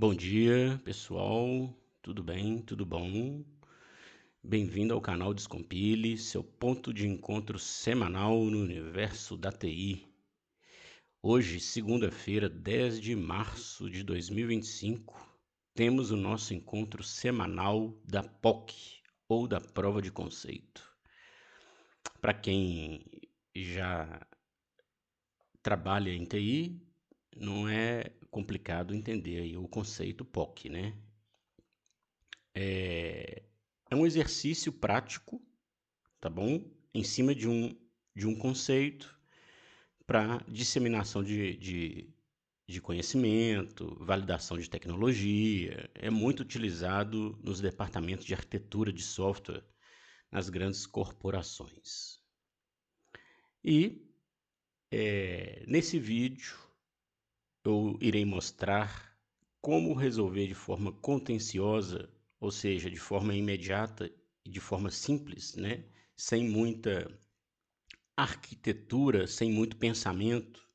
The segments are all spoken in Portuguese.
Bom dia, pessoal. Tudo bem? Tudo bom? Bem-vindo ao canal Descompile, seu ponto de encontro semanal no universo da TI. Hoje, segunda-feira, 10 de março de 2025, temos o nosso encontro semanal da POC, ou da prova de conceito. Para quem já trabalha em TI, não é complicado entender aí o conceito POC, né? É um exercício prático, tá bom? Em cima de um conceito para disseminação de conhecimento, validação de tecnologia. É muito utilizado nos departamentos de arquitetura de software nas grandes corporações. E nesse vídeo eu irei mostrar como resolver de forma contenciosa, ou seja, de forma imediata e de forma simples, né? Sem muita arquitetura, sem muito pensamento.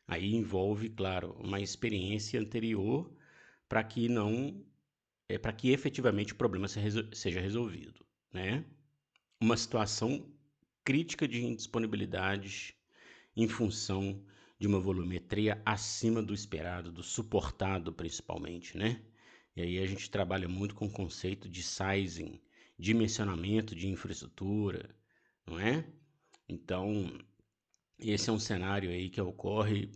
Aí envolve, claro, uma experiência anterior para que não, para que efetivamente o problema seja resolvido, né? Uma situação crítica de indisponibilidade em função de uma volumetria acima do esperado, do suportado principalmente, né? E aí a gente trabalha muito com o conceito de sizing, dimensionamento de infraestrutura, não é? Então, esse é um cenário aí que ocorre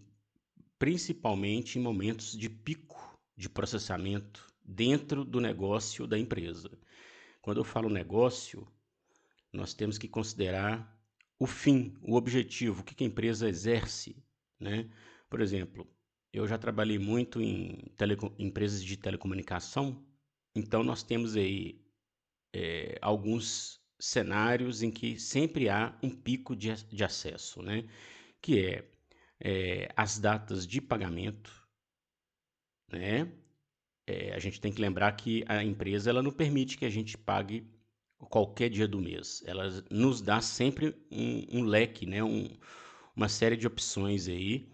principalmente em momentos de pico de processamento dentro do negócio da empresa. Quando eu falo negócio, nós temos que considerar o fim, o objetivo, o que a empresa exerce, né? Por exemplo, eu já trabalhei muito em empresas de telecomunicação, então nós temos aí alguns cenários em que sempre há um pico de acesso, né? Que as datas de pagamento, né? A gente tem que lembrar que a empresa ela não permite que a gente pague qualquer dia do mês. Ela nos dá sempre um leque, né? Uma série de opções aí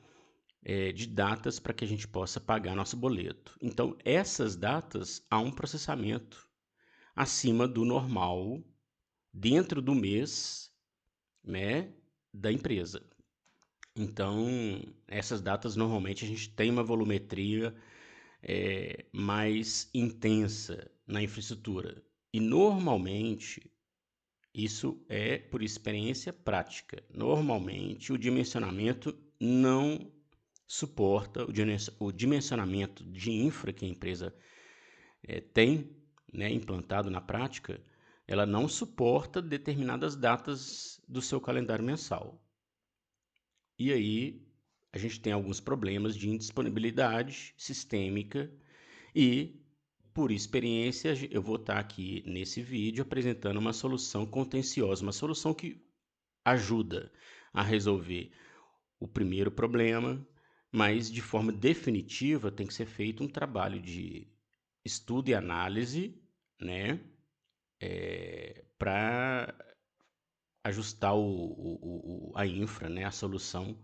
de datas para que a gente possa pagar nosso boleto. Então, essas datas há um processamento acima do normal dentro do mês, né, da empresa. Então, essas datas normalmente a gente tem uma volumetria mais intensa na infraestrutura. E normalmente, isso é por experiência prática. Normalmente, o dimensionamento não suporta o dimensionamento de infra que a empresa tem, né, implantado na prática, ela não suporta determinadas datas do seu calendário mensal. E aí a gente tem alguns problemas de indisponibilidade sistêmica e, por experiência, eu vou estar aqui nesse vídeo apresentando uma solução contenciosa, uma solução que ajuda a resolver o primeiro problema, mas de forma definitiva tem que ser feito um trabalho de estudo e análise, né, para ajustar a infra, né, a solução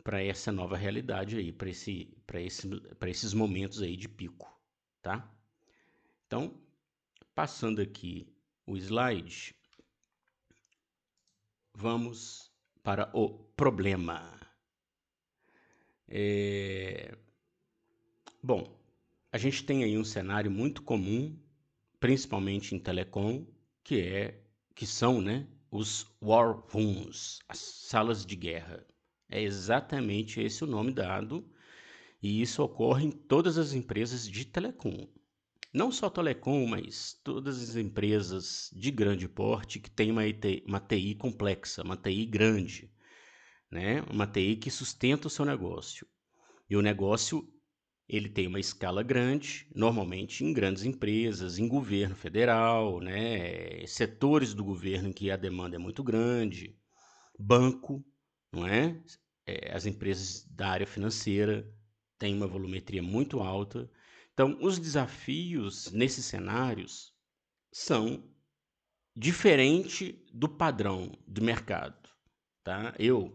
para essa nova realidade aí, para esses momentos aí de pico, tá? Então, passando aqui o slide, vamos para o problema. Bom, a gente tem aí um cenário muito comum, principalmente em telecom, que são, né, os war rooms, as salas de guerra. É exatamente esse o nome dado, e isso ocorre em todas as empresas de telecom. Não só telecom, mas todas as empresas de grande porte que têm uma TI complexa, uma TI grande, né? Uma TI que sustenta o seu negócio. E o negócio ele tem uma escala grande, normalmente em grandes empresas, em governo federal, né? Setores do governo em que a demanda é muito grande, banco, não é? As empresas da área financeira têm uma volumetria muito alta. Então, os desafios nesses cenários são diferentes do padrão do mercado, tá? Eu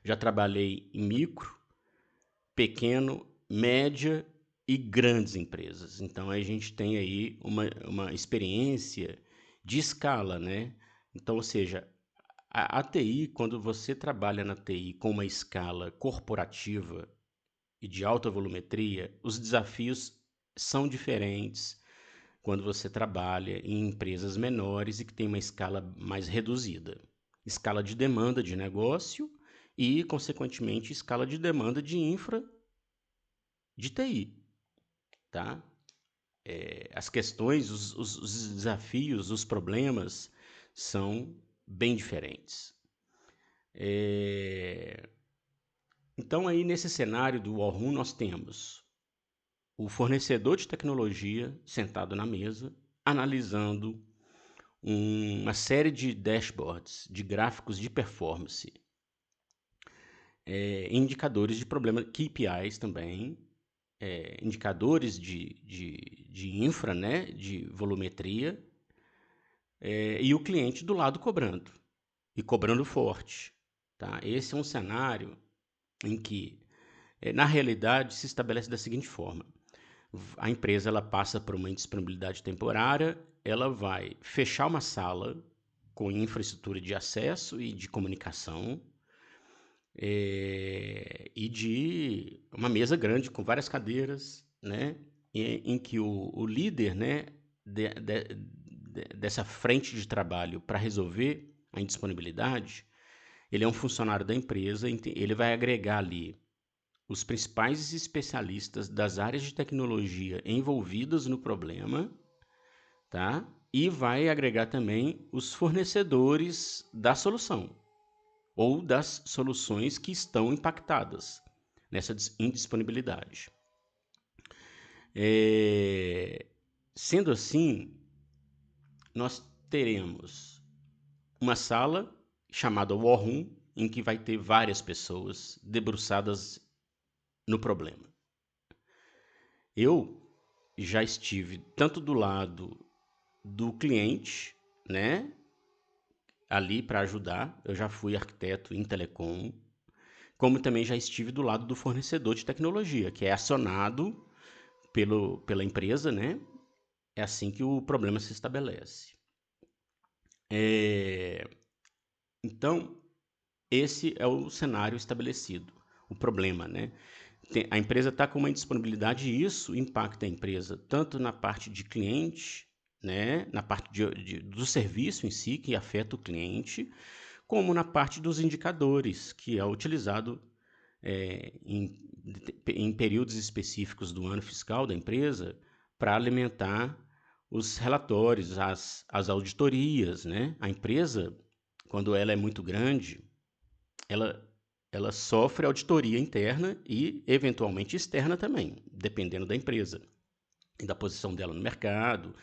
já trabalhei em micro, pequeno, média e grandes empresas. Então, a gente tem aí uma experiência de escala, né? Então, ou seja, a TI, quando você trabalha na TI com uma escala corporativa e de alta volumetria, os desafios são diferentes quando você trabalha em empresas menores e que tem uma escala mais reduzida. Escala de demanda de negócio e, consequentemente, escala de demanda de infra de TI, tá? As questões, os desafios, os problemas são bem diferentes. Então, aí nesse cenário do War Room, nós temos o fornecedor de tecnologia sentado na mesa, analisando uma série de dashboards, de gráficos de performance, indicadores de problema, KPIs também, indicadores de infra, né, de volumetria, e o cliente do lado cobrando, e cobrando forte. Tá? Esse é um cenário em que, na realidade, se estabelece da seguinte forma: a empresa ela passa por uma indisponibilidade temporária, ela vai fechar uma sala com infraestrutura de acesso e de comunicação, e de uma mesa grande com várias cadeiras, né, em que o líder, né, dessa frente de trabalho para resolver a indisponibilidade, ele é um funcionário da empresa, ele vai agregar ali os principais especialistas das áreas de tecnologia envolvidas no problema, tá? E vai agregar também os fornecedores da solução ou das soluções que estão impactadas nessa indisponibilidade. Sendo assim, nós teremos uma sala chamada War Room, em que vai ter várias pessoas debruçadas no problema. Eu já estive tanto do lado do cliente, né, ali para ajudar. Eu já fui arquiteto em telecom, como também já estive do lado do fornecedor de tecnologia, que é acionado pela empresa, né? É assim que o problema se estabelece. Então, esse é o cenário estabelecido, o problema, né? A empresa está com uma indisponibilidade e isso impacta a empresa tanto na parte de cliente, né, na parte do serviço em si, que afeta o cliente, como na parte dos indicadores, que é utilizado em períodos específicos do ano fiscal da empresa para alimentar os relatórios, as auditorias, né? A empresa, quando ela é muito grande, ela, ela sofre auditoria interna e, eventualmente, externa também, dependendo da empresa e da posição dela no mercado,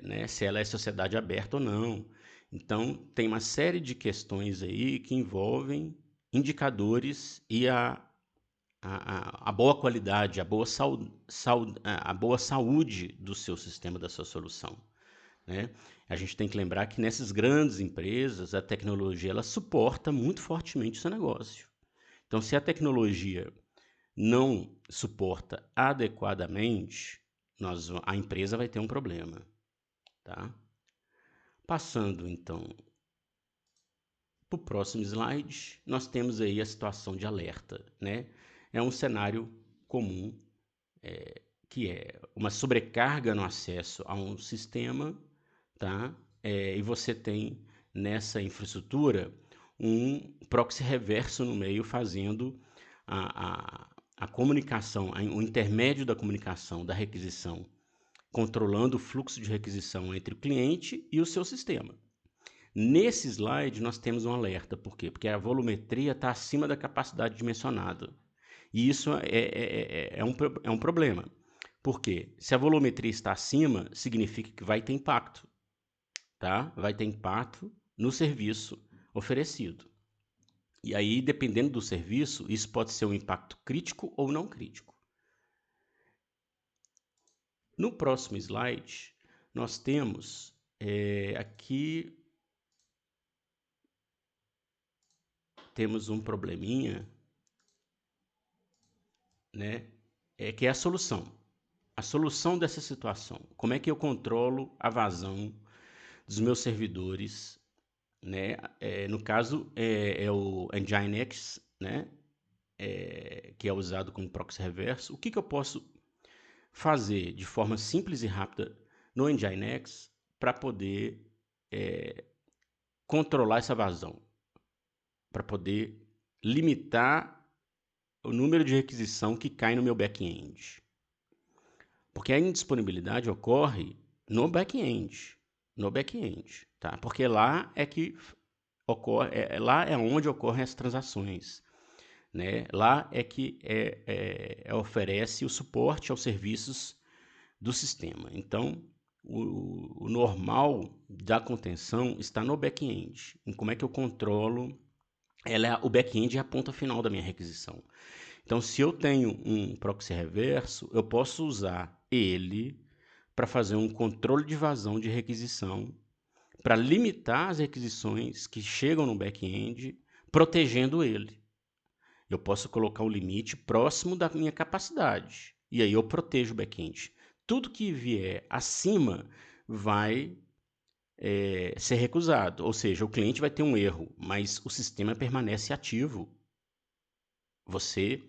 né, se ela é sociedade aberta ou não. Então, tem uma série de questões aí que envolvem indicadores e a boa qualidade, a boa saúde do seu sistema, da sua solução, né? A gente tem que lembrar que nessas grandes empresas, a tecnologia ela suporta muito fortemente o seu negócio. Então, se a tecnologia não suporta adequadamente, a empresa vai ter um problema, tá? Passando, então, para o próximo slide, nós temos aí a situação de alerta, né? É um cenário comum, que é uma sobrecarga no acesso a um sistema, tá? E você tem nessa infraestrutura um proxy reverso no meio fazendo a comunicação, o intermédio da comunicação, da requisição, controlando o fluxo de requisição entre o cliente e o seu sistema. Nesse slide, nós temos um alerta. Por quê? Porque a volumetria está acima da capacidade dimensionada. E isso é um problema. Por quê? Se a volumetria está acima, significa que vai ter impacto. Tá? Vai ter impacto no serviço oferecido. E aí, dependendo do serviço, isso pode ser um impacto crítico ou não crítico. No próximo slide, nós temos aqui temos um probleminha, né? que é a solução. A solução dessa situação. Como é que eu controlo a vazão dos meus servidores, né? No caso, é o Nginx, né? Que é usado como proxy reverso. O que eu posso fazer de forma simples e rápida no Nginx para poder controlar essa vazão? Para poder limitar o número de requisição que cai no meu back-end. Porque a indisponibilidade ocorre no back-end, tá? Porque lá é que ocorre, lá é onde ocorrem as transações, né? Lá é que oferece o suporte aos serviços do sistema. Então, o normal da contenção está no back-end. Em como é que eu controlo? O back-end é a ponta final da minha requisição. Então, se eu tenho um proxy reverso, eu posso usar ele para fazer um controle de vazão de requisição, para limitar as requisições que chegam no back-end, protegendo ele. Eu posso colocar um limite próximo da minha capacidade, e aí eu protejo o back-end. Tudo que vier acima vai ser recusado, ou seja, o cliente vai ter um erro, mas o sistema permanece ativo. Você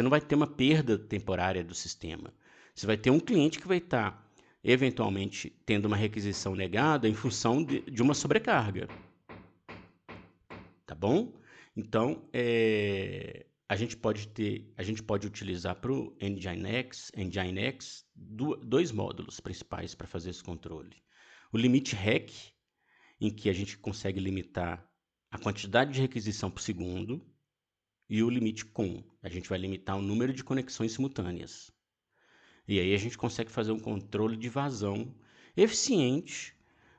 não vai ter uma perda temporária do sistema. Você vai ter um cliente que vai estar, eventualmente, tendo uma requisição negada em função de uma sobrecarga. Tá bom? Então, a gente pode utilizar para o Nginx dois módulos principais para fazer esse controle. O limite REC, em que a gente consegue limitar a quantidade de requisição por segundo, e o limite CON. A gente vai limitar o número de conexões simultâneas. E aí a gente consegue fazer um controle de vazão eficiente,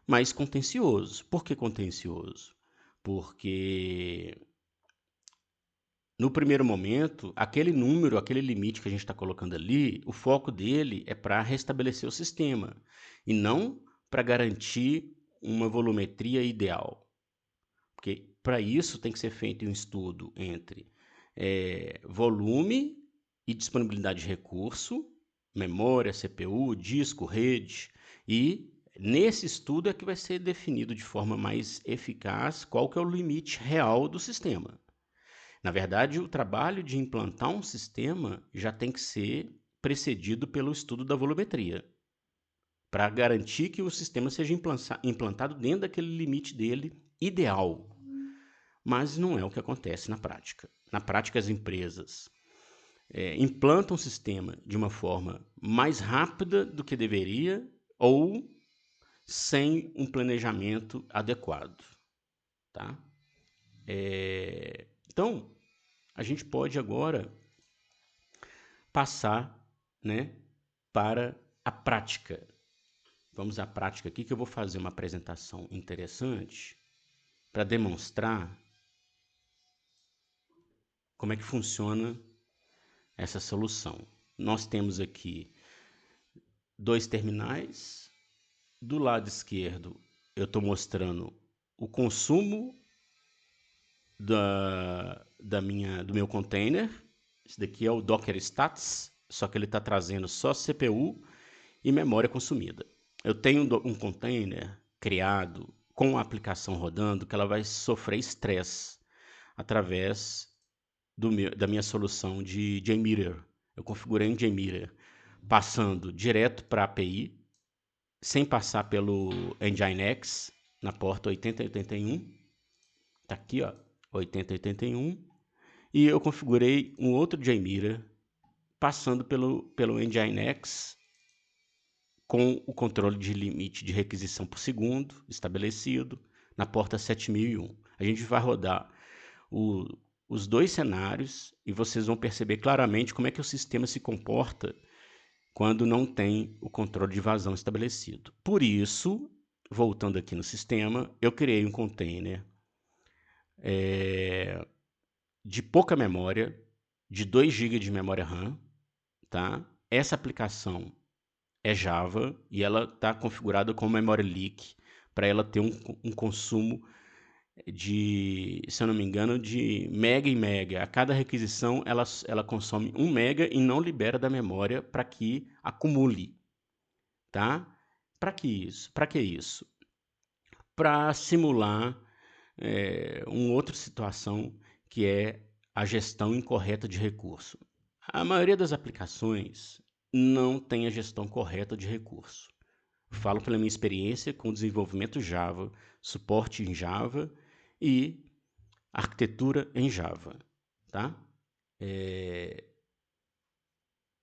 mas contencioso. Por que contencioso? Porque no primeiro momento, aquele número, aquele limite que a gente está colocando ali, o foco dele é para restabelecer o sistema e não para garantir uma volumetria ideal. Porque para isso tem que ser feito um estudo entre volume e disponibilidade de recurso, memória, CPU, disco, rede, e nesse estudo é que vai ser definido de forma mais eficaz qual que é o limite real do sistema. Na verdade, o trabalho de implantar um sistema já tem que ser precedido pelo estudo da volumetria, para garantir que o sistema seja implantado dentro daquele limite dele ideal. Mas não é o que acontece na prática. Na prática, as empresas implantam o sistema de uma forma mais rápida do que deveria ou sem um planejamento adequado. Tá? Então, a gente pode agora passar, né, para a prática. Vamos à prática aqui, que eu vou fazer uma apresentação interessante para demonstrar como é que funciona essa solução. Nós temos aqui dois terminais. Do lado esquerdo, eu estou mostrando o consumo do meu container. Esse daqui é o Docker Stats, só que ele está trazendo só CPU e memória consumida. Eu tenho um container criado com a aplicação rodando que ela vai sofrer estresse através da minha solução de JMeter. Eu configurei um JMeter passando direto para a API, sem passar pelo Nginx, na porta 8081. Está aqui, ó, 8081. E eu configurei um outro JMeter passando pelo Nginx com o controle de limite de requisição por segundo estabelecido na porta 7001. A gente vai rodar os dois cenários e vocês vão perceber claramente como é que o sistema se comporta quando não tem o controle de vazão estabelecido. Por isso, voltando aqui no sistema, eu criei um container de pouca memória, de 2 GB de memória RAM. Tá? Essa aplicação é Java e ela está configurada com memory leak para ela ter um consumo se eu não me engano, de mega em mega. A cada requisição, ela consome 1 mega e não libera da memória para que acumule, tá? Para que isso? Para que isso? Para simular uma outra situação, que é a gestão incorreta de recurso. A maioria das aplicações não tem a gestão correta de recurso. Falo pela minha experiência com desenvolvimento Java, suporte em Java e arquitetura em Java, tá?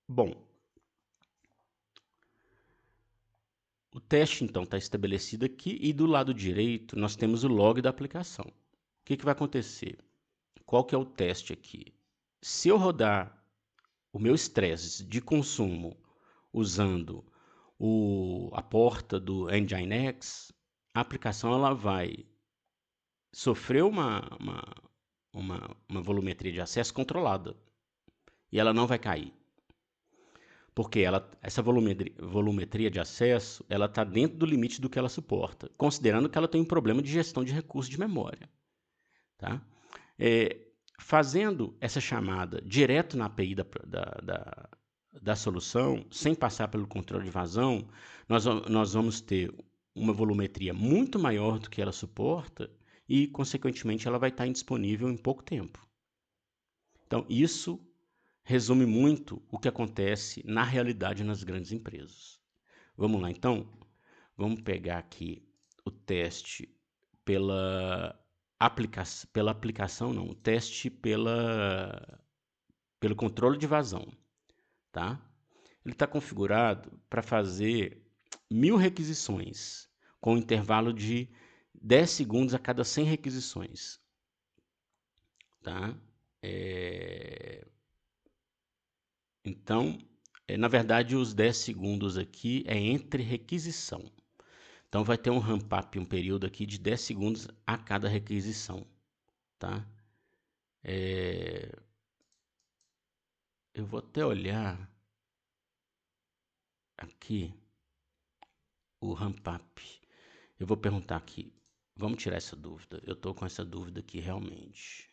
Bom, o teste então está estabelecido aqui e do lado direito nós temos o log da aplicação. O que vai acontecer? Qual que é o teste aqui? Se eu rodar o meu estresse de consumo usando a porta do Nginx, a aplicação ela vai sofrer uma volumetria de acesso controlada e ela não vai cair. Porque essa volumetria de acesso ela está dentro do limite do que ela suporta, considerando que ela tem um problema de gestão de recursos de memória. Tá? Fazendo essa chamada direto na API da solução, sem passar pelo controle de vazão, nós vamos ter uma volumetria muito maior do que ela suporta e, consequentemente, ela vai estar indisponível em pouco tempo. Então, isso resume muito o que acontece na realidade nas grandes empresas. Vamos lá, então? Vamos pegar aqui o teste pela aplicação, não, o teste pelo controle de vazão, tá? Ele está configurado para fazer 1000 requisições, com um intervalo de 10 segundos a cada 100 requisições, tá? Então, na verdade, os 10 segundos aqui é entre requisição. Então, vai ter um ramp-up, um período aqui de 10 segundos a cada requisição, tá? Eu vou até olhar aqui o ramp-up. Eu vou perguntar aqui. Vamos tirar essa dúvida. Eu estou com essa dúvida aqui realmente.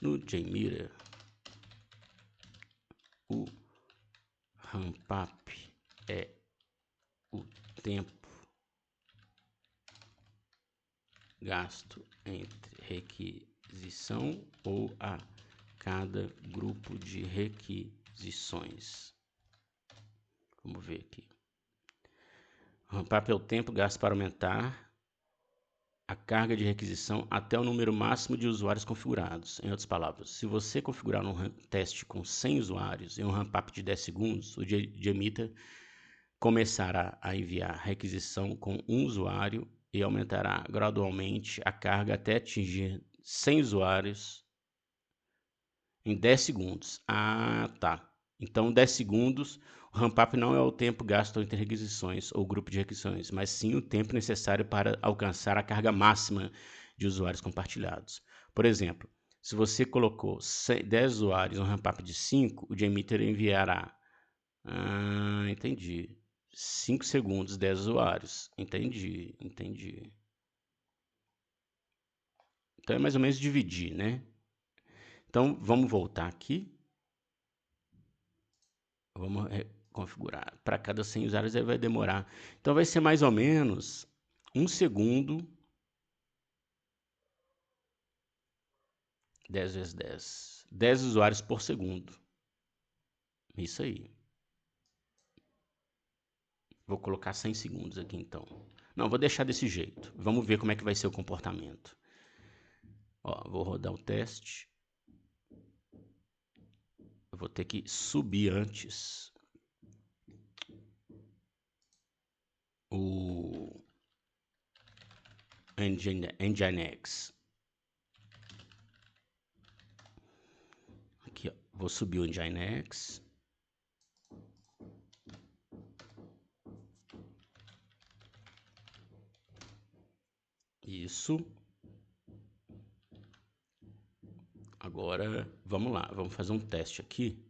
No JMeter, o ramp-up é o tempo gasto entre requisição ou a cada grupo de requisições. Vamos ver aqui. O ramp-up é o tempo gasto para aumentar a carga de requisição até o número máximo de usuários configurados. Em outras palavras, se você configurar um teste com 100 usuários em um ramp-up de 10 segundos, o JMeter começará a enviar requisição com um usuário e aumentará gradualmente a carga até atingir 100 usuários em 10 segundos. Ah, tá. Então, 10 segundos, o ramp-up não é o tempo gasto entre requisições ou grupo de requisições, mas sim o tempo necessário para alcançar a carga máxima de usuários compartilhados. Por exemplo, se você colocou 10 usuários em um ramp-up de 5, o JMeter enviará. Ah, entendi. 5 segundos, 10 usuários. Entendi. Então é mais ou menos dividir, né? Então vamos voltar aqui. Vamos configurar. Para cada 100 usuários ele vai demorar. Então vai ser mais ou menos 1 segundo. 10 vezes 10. 10 usuários por segundo. Isso aí. Vou colocar 100 segundos aqui então. Não, vou deixar desse jeito. Vamos ver como é que vai ser o comportamento. Ó, vou rodar o teste. Eu vou ter que subir antes o Nginx. Aqui, ó. Vou subir o Nginx. Isso. Agora, vamos lá. Vamos fazer um teste aqui.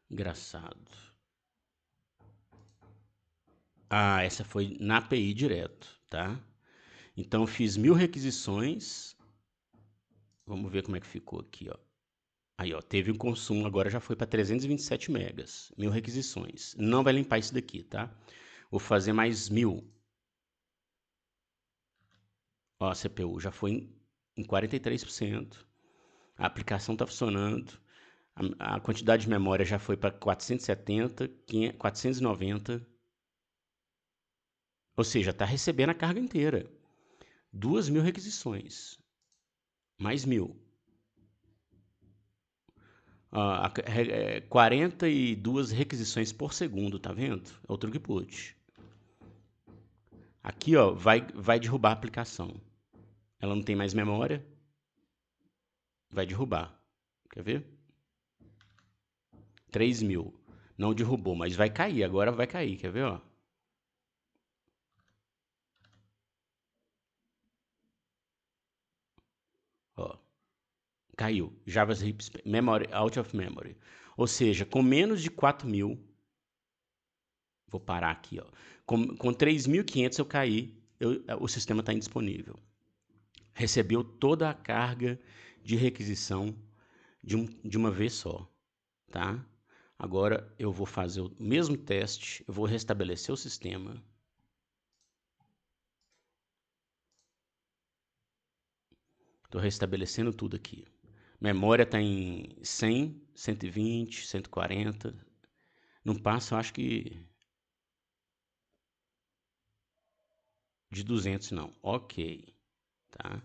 Engraçado. Ah, essa foi na API direto, tá? Então, eu fiz 1000 requisições. Vamos ver como é que ficou aqui, ó. Aí, ó, teve um consumo, agora já foi para 327 megas. 1000 requisições. Não vai limpar isso daqui, tá? Vou fazer mais 1000. Ó, a CPU já foi em 43%. A aplicação está funcionando. A quantidade de memória já foi para 470, 490. Ou seja, está recebendo a carga inteira. 2000 requisições. Mais 1000. 42 requisições por segundo, tá vendo? É o throughput. Aqui, ó, vai derrubar a aplicação. Ela não tem mais memória. Vai derrubar. Quer ver? 3000. Não derrubou, mas vai cair. Agora vai cair. Quer ver, ó? Ó. Caiu. JavaScript memory, out of memory. Ou seja, com menos de 4000. Vou parar aqui, ó. Com 3500 eu caí. O sistema está indisponível. Recebeu toda a carga de requisição de uma vez só, tá? Agora eu vou fazer o mesmo teste, eu vou restabelecer o sistema. Estou restabelecendo tudo aqui. Memória está em 100, 120, 140. Não passa, eu acho que de 200 não. Ok, tá?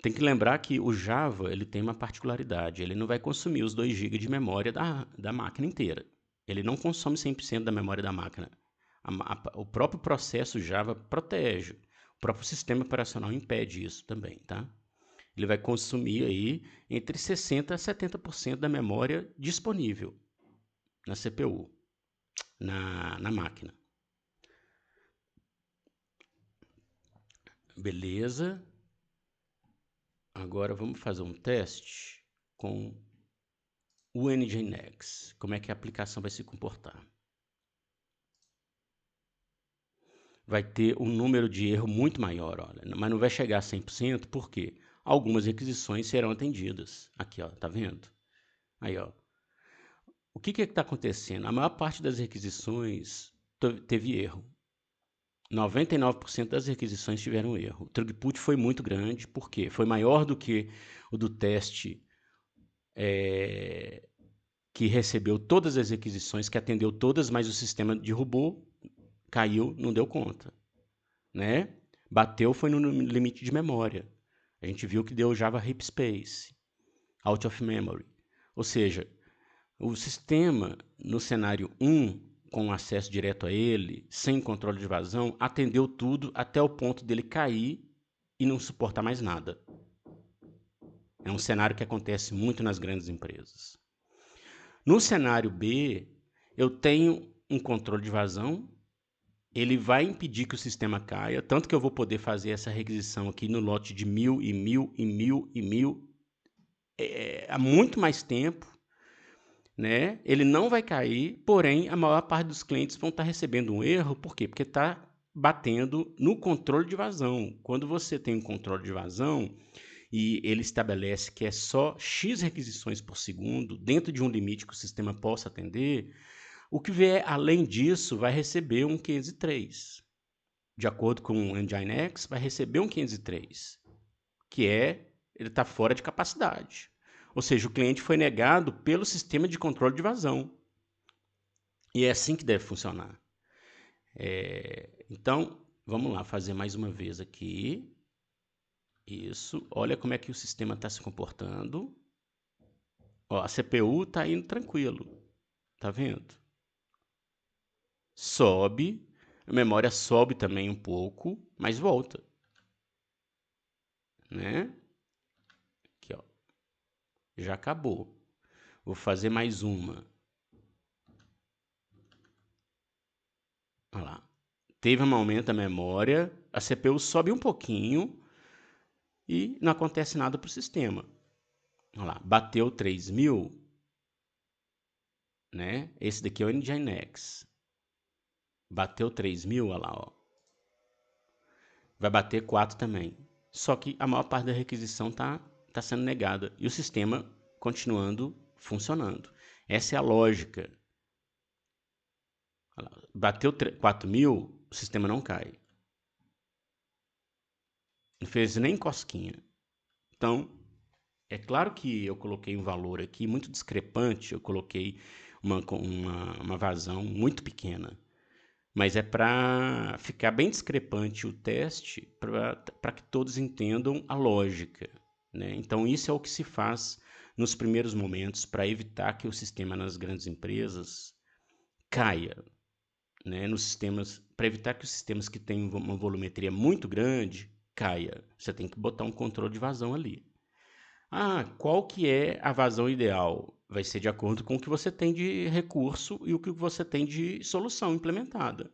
Tem que lembrar que o Java ele tem uma particularidade. Ele não vai consumir os 2 GB de memória da máquina inteira. Ele não consome 100% da memória da máquina. O próprio processo Java protege. O próprio sistema operacional impede isso também, tá? Ele vai consumir aí entre 60% a 70% da memória disponível na CPU, na máquina. Beleza. Agora vamos fazer um teste com o Nginx. Como é que a aplicação vai se comportar? Vai ter um número de erro muito maior, olha, mas não vai chegar a 100%, por quê? Algumas requisições serão atendidas. Aqui, ó, tá vendo? Aí, ó. O que está acontecendo? A maior parte das requisições teve erro. 99% das requisições tiveram erro. O throughput foi muito grande, por quê? Foi maior do que o do teste que recebeu todas as requisições, que atendeu todas, mas o sistema derrubou, caiu, não deu conta, né? Bateu foi no limite de memória. A gente viu que deu Java Heap Space, out of memory. Ou seja, o sistema no cenário 1, com acesso direto a ele, sem controle de vazão, atendeu tudo até o ponto dele cair e não suportar mais nada. É um cenário que acontece muito nas grandes empresas. No cenário B, eu tenho um controle de vazão, ele vai impedir que o sistema caia, tanto que eu vou poder fazer essa requisição aqui no lote de 1000 e 1000 e 1000 e 1000 há muito mais tempo, né? Ele não vai cair, porém a maior parte dos clientes vão estar recebendo um erro, por quê? Porque está batendo no controle de vazão. Quando você tem um controle de vazão e ele estabelece que é só X requisições por segundo, dentro de um limite que o sistema possa atender, o que vier além disso vai receber um 503. De acordo com o Nginx, vai receber um 503, que ele está fora de capacidade. Ou seja, o cliente foi negado pelo sistema de controle de vazão. E é assim que deve funcionar. Então, vamos lá, fazer mais uma vez aqui. Isso, olha como é que o sistema está se comportando. Ó, a CPU está indo tranquilo, tá vendo? Sobe, a memória sobe também um pouco, mas volta, né? Aqui, ó, já acabou. Vou fazer mais uma. Olha lá. Teve um aumento da memória, a CPU sobe um pouquinho e não acontece nada para o sistema. Olha lá, bateu 3000, né? Esse daqui é o Nginx. Bateu 3.000, olha lá, ó. Vai bater 4 também. Só que a maior parte da requisição tá sendo negada e o sistema continuando funcionando. Essa é a lógica. Bateu 4.000, o sistema não cai. Não fez nem cosquinha. Então, é claro que eu coloquei um valor aqui muito discrepante, eu coloquei uma vazão muito pequena. Mas é para ficar bem discrepante o teste, para que todos entendam a lógica, né? Então, isso é o que se faz nos primeiros momentos para evitar que o sistema nas grandes empresas caia, né? Nos sistemas, para evitar que os sistemas que têm uma volumetria muito grande caia. Você tem que botar um controle de vazão ali. Ah, qual que é a vazão ideal? Vai ser de acordo com o que você tem de recurso e o que você tem de solução implementada.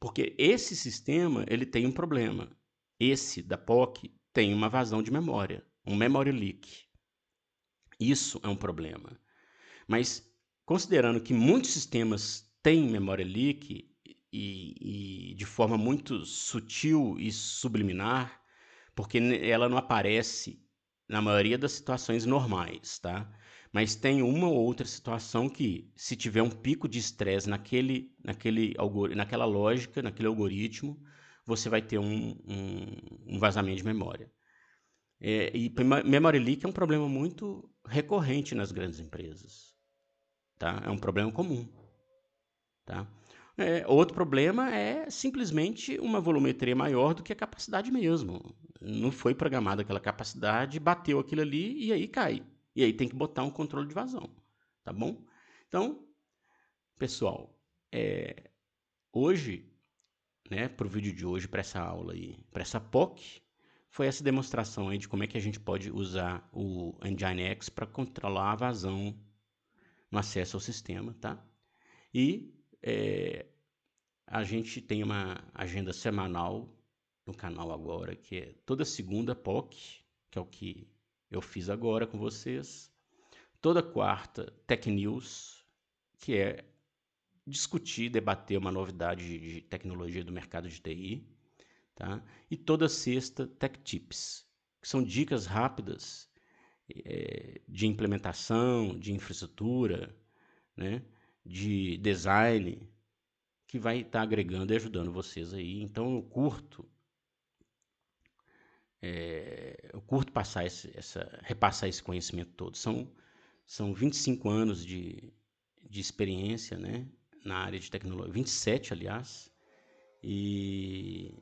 Porque esse sistema, ele tem um problema. Esse da POC tem uma vazão de memória, um memory leak. Isso é um problema. Mas considerando que muitos sistemas têm memory leak e de forma muito sutil e subliminar, porque ela não aparece na maioria das situações normais, tá? Mas tem uma ou outra situação que, se tiver um pico de estresse naquela lógica, naquele algoritmo, você vai ter um vazamento de memória. E memory leak é um problema muito recorrente nas grandes empresas, tá? É um problema comum, tá? Outro problema é simplesmente uma volumetria maior do que a capacidade mesmo. Não foi programada aquela capacidade, bateu aquilo ali e aí cai. E aí tem que botar um controle de vazão, tá bom? Então, pessoal, hoje, né, para o vídeo de hoje, para essa aula aí, para essa POC, foi essa demonstração aí de como é que a gente pode usar o Nginx para controlar a vazão no acesso ao sistema, tá? E a gente tem uma agenda semanal no canal agora, que é toda segunda POC, que é o que eu fiz agora com vocês. Toda quarta Tech News, que é discutir, debater uma novidade de tecnologia do mercado de TI. Tá? E toda sexta Tech Tips, que são dicas rápidas de implementação, de infraestrutura, né? De design, que vai estar agregando e ajudando vocês aí. Então eu curto repassar esse conhecimento todo. São 25 anos de experiência, né, na área de tecnologia, 27, aliás, e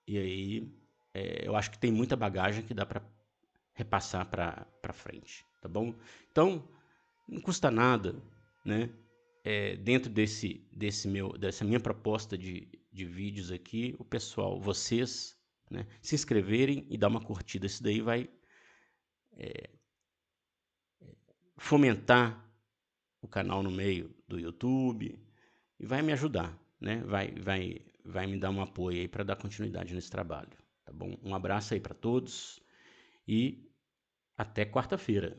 aí eu acho que tem muita bagagem que dá para repassar para frente, tá bom? Então, não custa nada, né? Dentro dessa minha proposta de vídeos aqui, o pessoal, vocês, né, se inscreverem e dar uma curtida. Isso daí vai fomentar o canal no meio do YouTube e vai me ajudar, né? Vai me dar um apoio aí para dar continuidade nesse trabalho, tá bom? Um abraço aí para todos e até quarta-feira.